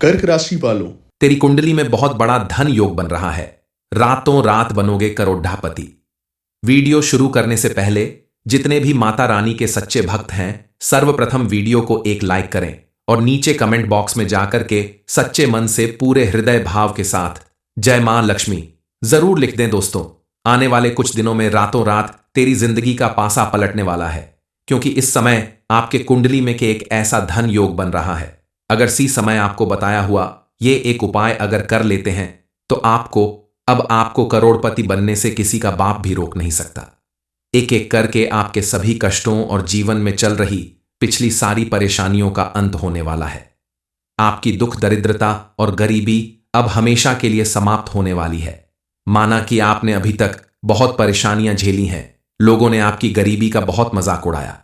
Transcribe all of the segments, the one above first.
कर्क राशि वालों, तेरी कुंडली में बहुत बड़ा धन योग बन रहा है। रातों रात बनोगे करोड़पति। वीडियो शुरू करने से पहले जितने भी माता रानी के सच्चे भक्त हैं, सर्वप्रथम वीडियो को एक लाइक करें और नीचे कमेंट बॉक्स में जाकर के सच्चे मन से पूरे हृदय भाव के साथ जय मां लक्ष्मी जरूर लिख दें। दोस्तों, आने वाले कुछ दिनों में रातों रात तेरी जिंदगी का पासा पलटने वाला है, क्योंकि इस समय आपके कुंडली में के एक ऐसा धन योग बन रहा है। अगर सी समय आपको बताया हुआ ये एक उपाय अगर कर लेते हैं तो आपको करोड़पति बनने से किसी का बाप भी रोक नहीं सकता। एक एक करके आपके सभी कष्टों और जीवन में चल रही पिछली सारी परेशानियों का अंत होने वाला है। आपकी दुख दरिद्रता और गरीबी अब हमेशा के लिए समाप्त होने वाली है। माना कि आपने अभी तक बहुत परेशानियां झेली हैं, लोगों ने आपकी गरीबी का बहुत मजाक उड़ाया,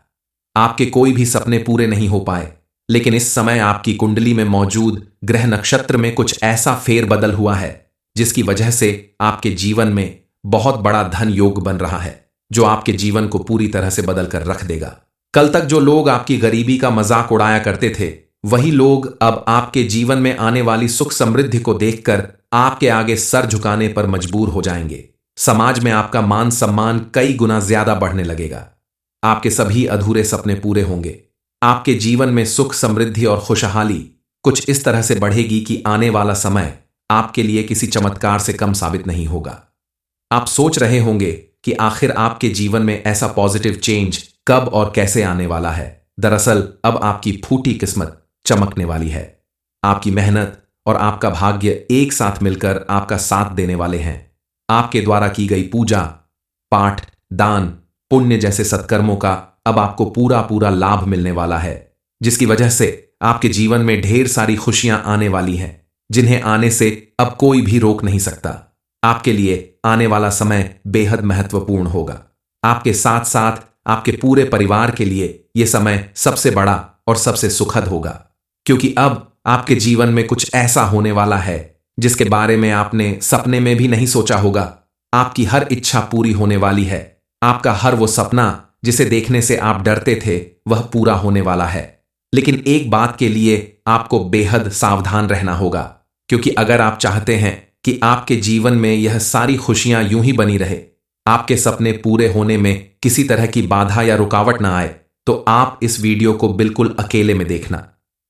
आपके कोई भी सपने पूरे नहीं हो पाए, लेकिन इस समय आपकी कुंडली में मौजूद ग्रह नक्षत्र में कुछ ऐसा फेरबदल हुआ है जिसकी वजह से आपके जीवन में बहुत बड़ा धन योग बन रहा है, जो आपके जीवन को पूरी तरह से बदल कर रख देगा। कल तक जो लोग आपकी गरीबी का मजाक उड़ाया करते थे, वही लोग अब आपके जीवन में आने वाली सुख समृद्धि को देखकर आपके आगे सर झुकाने पर मजबूर हो जाएंगे। समाज में आपका मान सम्मान कई गुना ज्यादा बढ़ने लगेगा। आपके सभी अधूरे सपने पूरे होंगे। आपके जीवन में सुख समृद्धि और खुशहाली कुछ इस तरह से बढ़ेगी कि आने वाला समय आपके लिए किसी चमत्कार से कम साबित नहीं होगा। आप सोच रहे होंगे कि आखिर आपके जीवन में ऐसा पॉजिटिव चेंज कब और कैसे आने वाला है। दरअसल अब आपकी फूटी किस्मत चमकने वाली है। आपकी मेहनत और आपका भाग्य एक साथ मिलकर आपका साथ देने वाले हैं। आपके द्वारा की गई पूजा पाठ दान पुण्य जैसे सत्कर्मों का अब आपको पूरा लाभ मिलने वाला है, जिसकी वजह से आपके जीवन में ढेर सारी खुशियां आने वाली हैं, जिन्हें आने से अब कोई भी रोक नहीं सकता। आपके लिए आने वाला समय बेहद महत्वपूर्ण होगा। आपके साथ साथ आपके पूरे परिवार के लिए यह समय सबसे बड़ा और सबसे सुखद होगा, क्योंकि अब आपके जीवन में कुछ ऐसा होने वाला है जिसके बारे में आपने सपने में भी नहीं सोचा होगा। आपकी हर इच्छा पूरी होने वाली है। आपका हर वो सपना जिसे देखने से आप डरते थे, वह पूरा होने वाला है। लेकिन एक बात के लिए आपको बेहद सावधान रहना होगा, क्योंकि अगर आप चाहते हैं कि आपके जीवन में यह सारी खुशियां यूं ही बनी रहे, आपके सपने पूरे होने में किसी तरह की बाधा या रुकावट ना आए, तो आप इस वीडियो को बिल्कुल अकेले में देखना,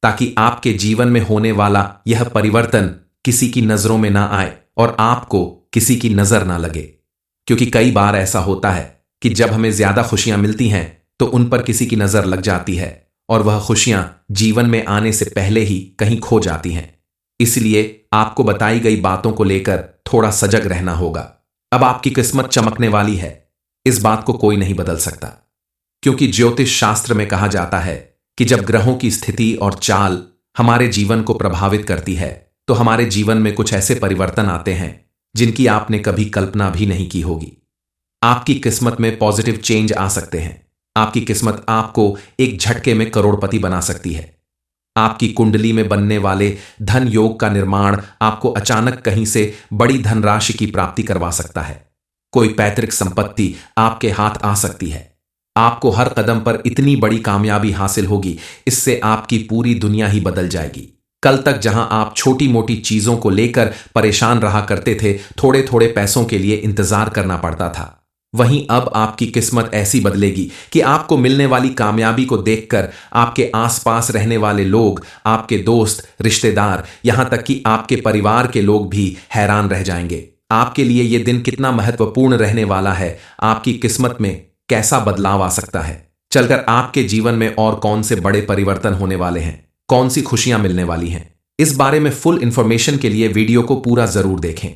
ताकि आपके जीवन में होने वाला यह परिवर्तन किसी की नजरों में ना आए और आपको किसी की नजर ना लगे। क्योंकि कई बार ऐसा होता है कि जब हमें ज्यादा खुशियां मिलती हैं तो उन पर किसी की नजर लग जाती है और वह खुशियां जीवन में आने से पहले ही कहीं खो जाती हैं। इसलिए आपको बताई गई बातों को लेकर थोड़ा सजग रहना होगा। अब आपकी किस्मत चमकने वाली है, इस बात को कोई नहीं बदल सकता, क्योंकि ज्योतिष शास्त्र में कहा जाता है कि जब ग्रहों की स्थिति और चाल हमारे जीवन को प्रभावित करती है तो हमारे जीवन में कुछ ऐसे परिवर्तन आते हैं जिनकी आपने कभी कल्पना भी नहीं की होगी। आपकी किस्मत में पॉजिटिव चेंज आ सकते हैं। आपकी किस्मत आपको एक झटके में करोड़पति बना सकती है। आपकी कुंडली में बनने वाले धन योग का निर्माण आपको अचानक कहीं से बड़ी धनराशि की प्राप्ति करवा सकता है। कोई पैतृक संपत्ति आपके हाथ आ सकती है। आपको हर कदम पर इतनी बड़ी कामयाबी हासिल होगी, इससे आपकी पूरी दुनिया ही बदल जाएगी। कल तक जहां आप छोटी मोटी चीजों को लेकर परेशान रहा करते थे, थोड़े थोड़े पैसों के लिए इंतजार करना पड़ता था, वहीं अब आपकी किस्मत ऐसी बदलेगी कि आपको मिलने वाली कामयाबी को देखकर आपके आसपास रहने वाले लोग, आपके दोस्त, रिश्तेदार, यहां तक कि आपके परिवार के लोग भी हैरान रह जाएंगे। आपके लिए यह दिन कितना महत्वपूर्ण रहने वाला है, आपकी किस्मत में कैसा बदलाव आ सकता है, चलकर आपके जीवन में और कौन से बड़े परिवर्तन होने वाले हैं, कौन सी खुशियां मिलने वाली हैं, इस बारे में फुल इंफॉर्मेशन के लिए वीडियो को पूरा जरूर देखें।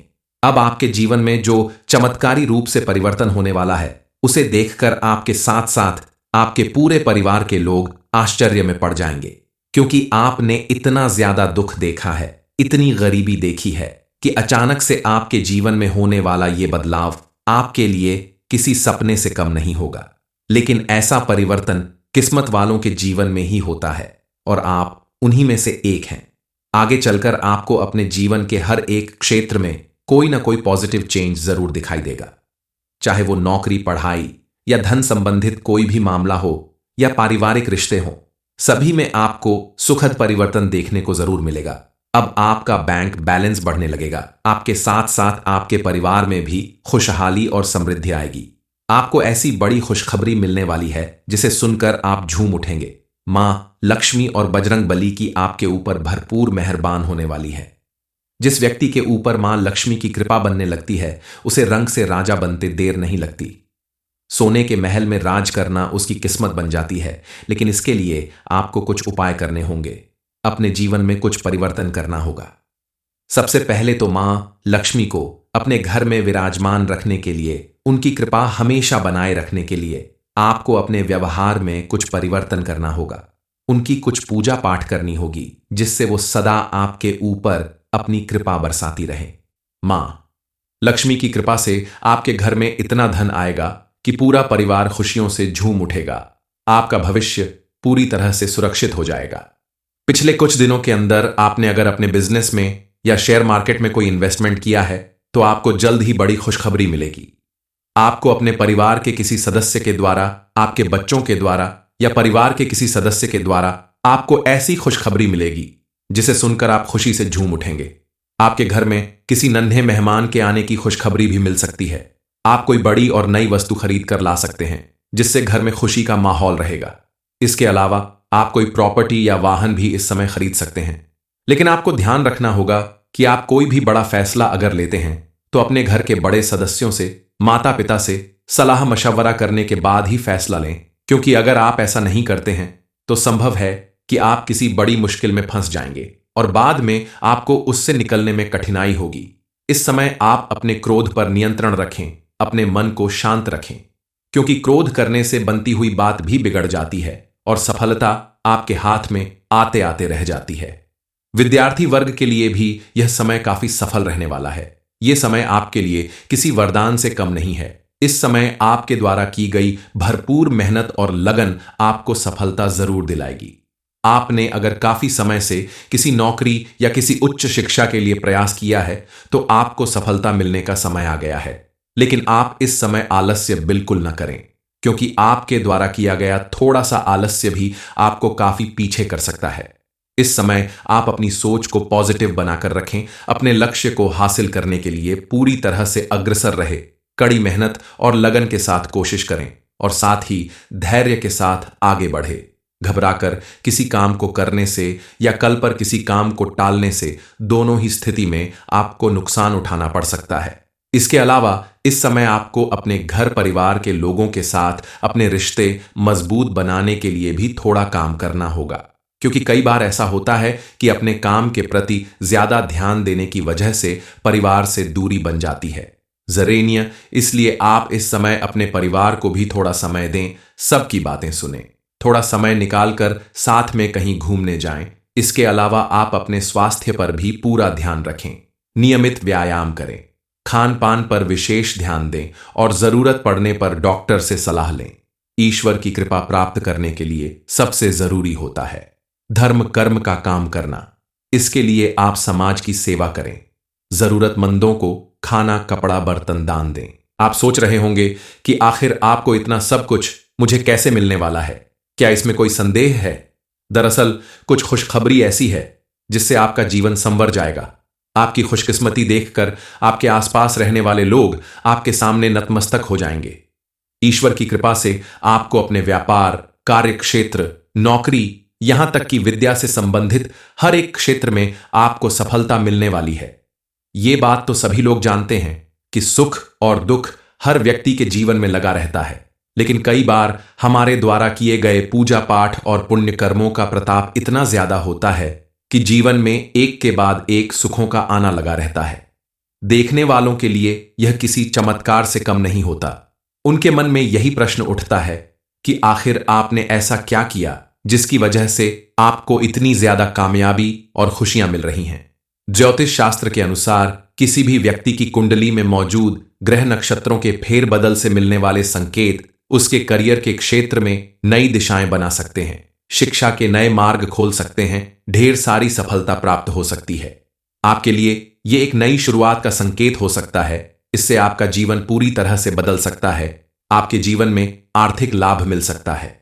अब आपके जीवन में जो चमत्कारी रूप से परिवर्तन होने वाला है, उसे देखकर आपके साथ साथ आपके पूरे परिवार के लोग आश्चर्य में पड़ जाएंगे, क्योंकि आपने इतना ज्यादा दुख देखा है, इतनी गरीबी देखी है कि अचानक से आपके जीवन में होने वाला यह बदलाव आपके लिए किसी सपने से कम नहीं होगा। लेकिन ऐसा परिवर्तन किस्मत वालों के जीवन में ही होता है और आप उन्हीं में से एक हैं। आगे चलकर आपको अपने जीवन के हर एक क्षेत्र में कोई ना कोई पॉजिटिव चेंज जरूर दिखाई देगा, चाहे वो नौकरी, पढ़ाई या धन संबंधित कोई भी मामला हो या पारिवारिक रिश्ते हो, सभी में आपको सुखद परिवर्तन देखने को जरूर मिलेगा। अब आपका बैंक बैलेंस बढ़ने लगेगा। आपके साथ साथ आपके परिवार में भी खुशहाली और समृद्धि आएगी। आपको ऐसी बड़ी खुशखबरी मिलने वाली है जिसे सुनकर आप झूम उठेंगे। मां लक्ष्मी और बजरंग बली की आपके ऊपर भरपूर मेहरबान होने वाली है। जिस व्यक्ति के ऊपर मां लक्ष्मी की कृपा बनने लगती है, उसे रंग से राजा बनते देर नहीं लगती। सोने के महल में राज करना उसकी किस्मत बन जाती है, लेकिन इसके लिए आपको कुछ उपाय करने होंगे। अपने जीवन में कुछ परिवर्तन करना होगा। सबसे पहले तो मां लक्ष्मी को अपने घर में विराजमान रखने के लिए, उनकी कृपा हमेशा बनाए रखने के लिए आपको अपने व्यवहार में कुछ परिवर्तन करना होगा। उनकी कुछ पूजा पाठ करनी होगी, जिससे वो सदा आपके ऊपर अपनी कृपा बरसाती रहे। मां लक्ष्मी की कृपा से आपके घर में इतना धन आएगा कि पूरा परिवार खुशियों से झूम उठेगा। आपका भविष्य पूरी तरह से सुरक्षित हो जाएगा। पिछले कुछ दिनों के अंदर आपने अगर अपने बिजनेस में या शेयर मार्केट में कोई इन्वेस्टमेंट किया है, तो आपको जल्द ही बड़ी खुशखबरी मिलेगी। आपको अपने परिवार के किसी सदस्य के द्वारा, आपके बच्चों के द्वारा या परिवार के किसी सदस्य के द्वारा आपको ऐसी खुशखबरी मिलेगी जिसे सुनकर आप खुशी से झूम उठेंगे। आपके घर में किसी नन्हे मेहमान के आने की खुशखबरी भी मिल सकती है। आप कोई बड़ी और नई वस्तु खरीद कर ला सकते हैं, जिससे घर में खुशी का माहौल रहेगा। इसके अलावा आप कोई प्रॉपर्टी या वाहन भी इस समय खरीद सकते हैं। लेकिन आपको ध्यान रखना होगा कि आप कोई भी बड़ा फैसला अगर लेते हैं, तो अपने घर के बड़े सदस्यों से, माता पिता से सलाह मशवरा करने के बाद ही फैसला लें, क्योंकि अगर आप ऐसा नहीं करते हैं तो संभव है कि आप किसी बड़ी मुश्किल में फंस जाएंगे और बाद में आपको उससे निकलने में कठिनाई होगी। इस समय आप अपने क्रोध पर नियंत्रण रखें, अपने मन को शांत रखें, क्योंकि क्रोध करने से बनती हुई बात भी बिगड़ जाती है और सफलता आपके हाथ में आते आते रह जाती है। विद्यार्थी वर्ग के लिए भी यह समय काफी सफल रहने वाला है। यह समय आपके लिए किसी वरदान से कम नहीं है। इस समय आपके द्वारा की गई भरपूर मेहनत और लगन आपको सफलता जरूर दिलाएगी। आपने अगर काफी समय से किसी नौकरी या किसी उच्च शिक्षा के लिए प्रयास किया है, तो आपको सफलता मिलने का समय आ गया है। लेकिन आप इस समय आलस्य बिल्कुल न करें, क्योंकि आपके द्वारा किया गया थोड़ा सा आलस्य भी आपको काफी पीछे कर सकता है। इस समय आप अपनी सोच को पॉजिटिव बनाकर रखें। अपने लक्ष्य को हासिल करने के लिए पूरी तरह से अग्रसर रहे, कड़ी मेहनत और लगन के साथ कोशिश करें और साथ ही धैर्य के साथ आगे बढ़े। घबराकर किसी काम को करने से या कल पर किसी काम को टालने से दोनों ही स्थिति में आपको नुकसान उठाना पड़ सकता है। इसके अलावा इस समय आपको अपने घर परिवार के लोगों के साथ अपने रिश्ते मजबूत बनाने के लिए भी थोड़ा काम करना होगा, क्योंकि कई बार ऐसा होता है कि अपने काम के प्रति ज्यादा ध्यान देने की वजह से परिवार से दूरी बन जाती है। जरेनिया, इसलिए आप इस समय अपने परिवार को भी थोड़ा समय दें, सबकी बातें सुनें, थोड़ा समय निकालकर साथ में कहीं घूमने जाएं। इसके अलावा आप अपने स्वास्थ्य पर भी पूरा ध्यान रखें, नियमित व्यायाम करें, खान पान पर विशेष ध्यान दें और जरूरत पड़ने पर डॉक्टर से सलाह लें। ईश्वर की कृपा प्राप्त करने के लिए सबसे जरूरी होता है धर्म कर्म का काम करना। इसके लिए आप समाज की सेवा करें, जरूरतमंदों को खाना कपड़ा बर्तन दान दें। आप सोच रहे होंगे कि आखिर आपको इतना सब कुछ मुझे कैसे मिलने वाला है, क्या इसमें कोई संदेह है? दरअसल कुछ खुशखबरी ऐसी है जिससे आपका जीवन संवर जाएगा। आपकी खुशकिस्मती देखकर आपके आसपास रहने वाले लोग आपके सामने नतमस्तक हो जाएंगे। ईश्वर की कृपा से आपको अपने व्यापार, कार्य क्षेत्र, नौकरी, यहां तक कि विद्या से संबंधित हर एक क्षेत्र में आपको सफलता मिलने वाली है। ये बात तो सभी लोग जानते हैं कि सुख और दुख हर व्यक्ति के जीवन में लगा रहता है, लेकिन कई बार हमारे द्वारा किए गए पूजा पाठ और पुण्य कर्मों का प्रताप इतना ज्यादा होता है कि जीवन में एक के बाद एक सुखों का आना लगा रहता है। देखने वालों के लिए यह किसी चमत्कार से कम नहीं होता। उनके मन में यही प्रश्न उठता है कि आखिर आपने ऐसा क्या किया जिसकी वजह से आपको इतनी ज्यादा कामयाबी और खुशियां मिल रही हैं। ज्योतिष शास्त्र के अनुसार किसी भी व्यक्ति की कुंडली में मौजूद ग्रह नक्षत्रों के फेरबदल से मिलने वाले संकेत उसके करियर के क्षेत्र में नई दिशाएं बना सकते हैं, शिक्षा के नए मार्ग खोल सकते हैं, ढेर सारी सफलता प्राप्त हो सकती है। आपके लिए यह एक नई शुरुआत का संकेत हो सकता है। इससे आपका जीवन पूरी तरह से बदल सकता है। आपके जीवन में आर्थिक लाभ मिल सकता है।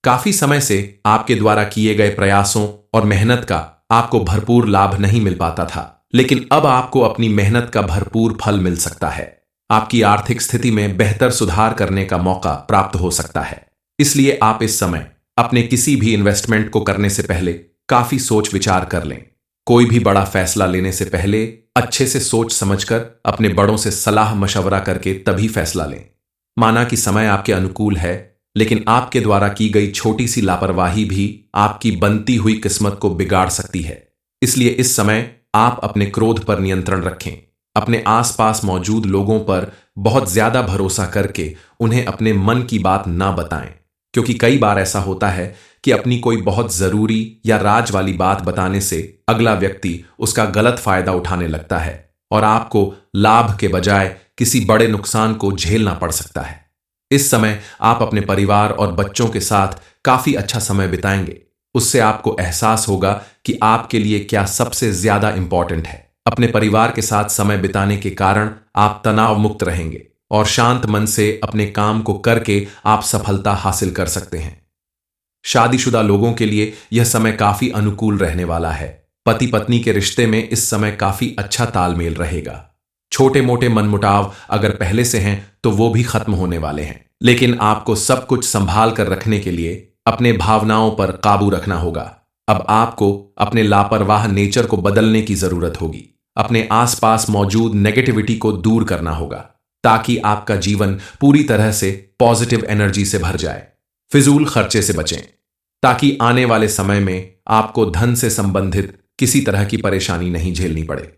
काफी समय से आपके द्वारा किए गए प्रयासों और मेहनत का आपको भरपूर लाभ नहीं मिल पाता था, लेकिन अब आपको अपनी मेहनत का भरपूर फल मिल सकता है। आपकी आर्थिक स्थिति में बेहतर सुधार करने का मौका प्राप्त हो सकता है। इसलिए आप इस समय अपने किसी भी इन्वेस्टमेंट को करने से पहले काफी सोच विचार कर लें। कोई भी बड़ा फैसला लेने से पहले अच्छे से सोच समझकर अपने बड़ों से सलाह मशवरा करके तभी फैसला लें। माना कि समय आपके अनुकूल है, लेकिन आपके द्वारा की गई छोटी सी लापरवाही भी आपकी बनती हुई किस्मत को बिगाड़ सकती है। इसलिए इस समय आप अपने क्रोध पर नियंत्रण रखें। अपने आसपास मौजूद लोगों पर बहुत ज्यादा भरोसा करके उन्हें अपने मन की बात ना बताएं, क्योंकि कई बार ऐसा होता है कि अपनी कोई बहुत जरूरी या राज वाली बात बताने से अगला व्यक्ति उसका गलत फायदा उठाने लगता है और आपको लाभ के बजाय किसी बड़े नुकसान को झेलना पड़ सकता है। इस समय आप अपने परिवार और बच्चों के साथ काफी अच्छा समय बिताएंगे। उससे आपको एहसास होगा कि आपके लिए क्या सबसे ज्यादा इंपॉर्टेंट है। अपने परिवार के साथ समय बिताने के कारण आप तनाव मुक्त रहेंगे और शांत मन से अपने काम को करके आप सफलता हासिल कर सकते हैं। शादीशुदा लोगों के लिए यह समय काफी अनुकूल रहने वाला है। पति पत्नी के रिश्ते में इस समय काफी अच्छा तालमेल रहेगा। छोटे मोटे मनमुटाव अगर पहले से हैं तो वो भी खत्म होने वाले हैं, लेकिन आपको सब कुछ संभाल कर रखने के लिए अपने भावनाओं पर काबू रखना होगा। अब आपको अपने लापरवाह नेचर को बदलने की जरूरत होगी। अपने आसपास मौजूद नेगेटिविटी को दूर करना होगा ताकि आपका जीवन पूरी तरह से पॉजिटिव एनर्जी से भर जाए। फिजूल खर्चे से बचें ताकि आने वाले समय में आपको धन से संबंधित किसी तरह की परेशानी नहीं झेलनी पड़े।